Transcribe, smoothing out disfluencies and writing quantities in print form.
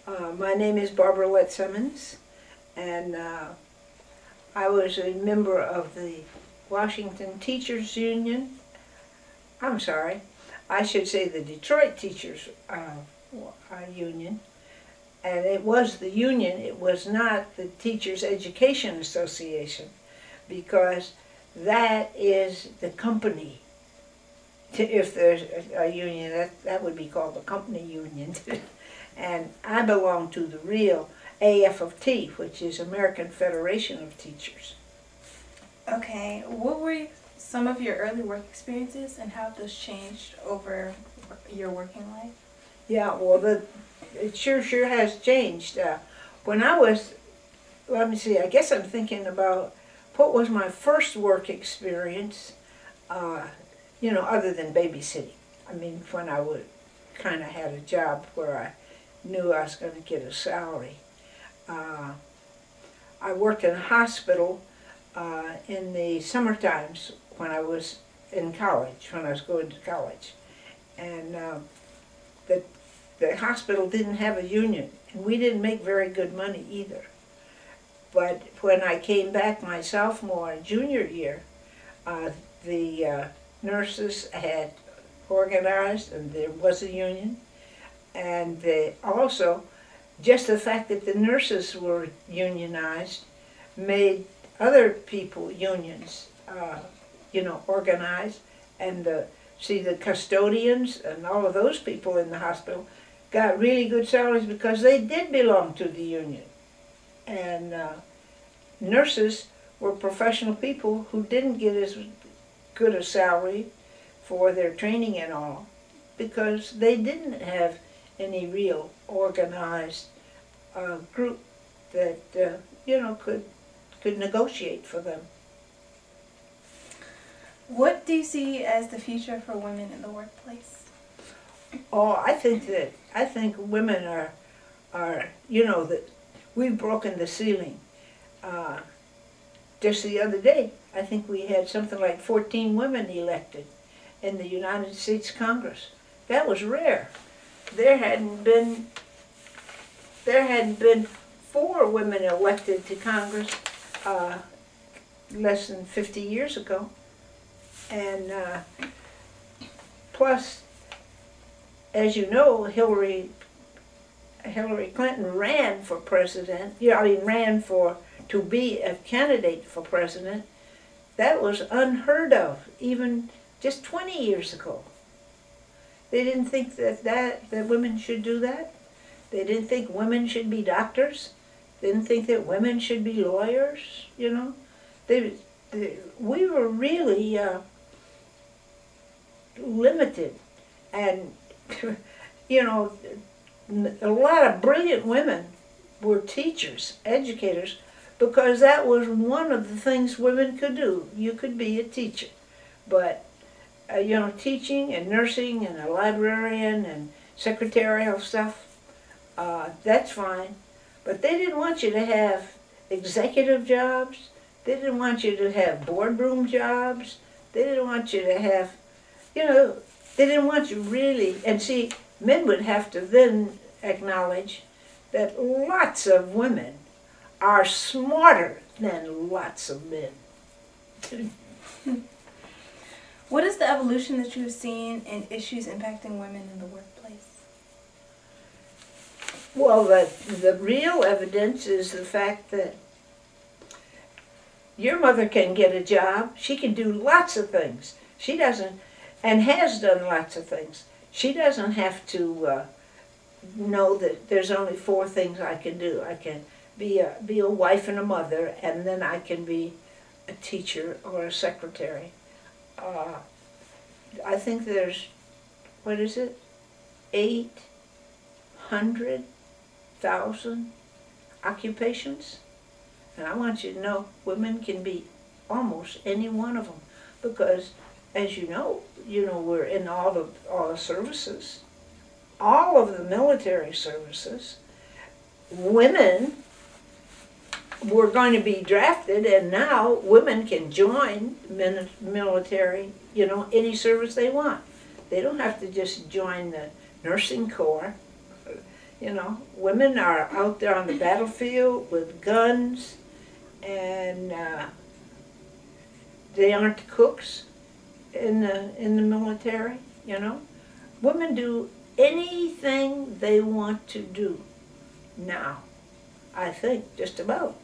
My name is Barbara Lett Simmons, and I was a member of the Washington Teachers Union. I'm sorry, I should say the Detroit Teachers Union. And it was the union, it was not the Teachers Education Association, because that is the company. If there's a union, that would be called the company union. And I belong to the real AF of T, which is American Federation of Teachers. Okay, what were some of your early work experiences and how have those changed over your working life? Yeah, well, it sure has changed. When I was, let me see, I guess I'm thinking about what was my first work experience, you know, other than babysitting. I mean, when I would kind of had a job where I knew I was going to get a salary. I worked in a hospital in the summer times when I was in college, when I was going to college. And the hospital didn't have a union, and we didn't make very good money either. But when I came back my sophomore and junior year, the nurses had organized, and there was a union. And also, just the fact that the nurses were unionized made other people unions, you know, organized. And see, the custodians and all of those people in the hospital got really good salaries because they did belong to the union. And nurses were professional people who didn't get as good a salary for their training and all because they didn't have any real organized group that you know, could negotiate for them. What do you see as the future for women in the workplace? Oh, I think women are you know, that we've broken the ceiling. Just the other day, I think we had something like 14 women elected in the United States Congress. That was rare. There hadn't been 4 women elected to Congress less than 50 years ago. And plus, as you know, Hillary Clinton ran for president. Yeah, I mean, ran to be a candidate for president. That was unheard of, even just 20 years ago. They didn't think that women should do that. They didn't think women should be doctors. They didn't think that women should be lawyers, you know. We were really limited. And, you know, a lot of brilliant women were teachers, educators, because that was one of the things women could do. You could be a teacher. But you know, teaching and nursing and a librarian and secretarial stuff, that's fine. But they didn't want you to have executive jobs. They didn't want you to have boardroom jobs. They didn't want you to have, you know, they didn't want you really, and see, men would have to then acknowledge that lots of women are smarter than lots of men. What is the evolution that you have seen in issues impacting women in the workplace? Well, the real evidence is the fact that your mother can get a job. She can do lots of things. She doesn't, and has done lots of things. She doesn't have to know that there's only 4 things I can do. I can be a wife and a mother, and then I can be a teacher or a secretary. I think there's, what is it, 800,000 occupations. And I want you to know, women can be almost any one of them. Because, as you know, we're in all the services. All of the military services. Women were going to be drafted, and now women can join military, you know, any service they want. They don't have to just join the nursing corps. You know, women are out there on the battlefield with guns, and they aren't cooks in the military. You know, women do anything they want to do now. I think just about.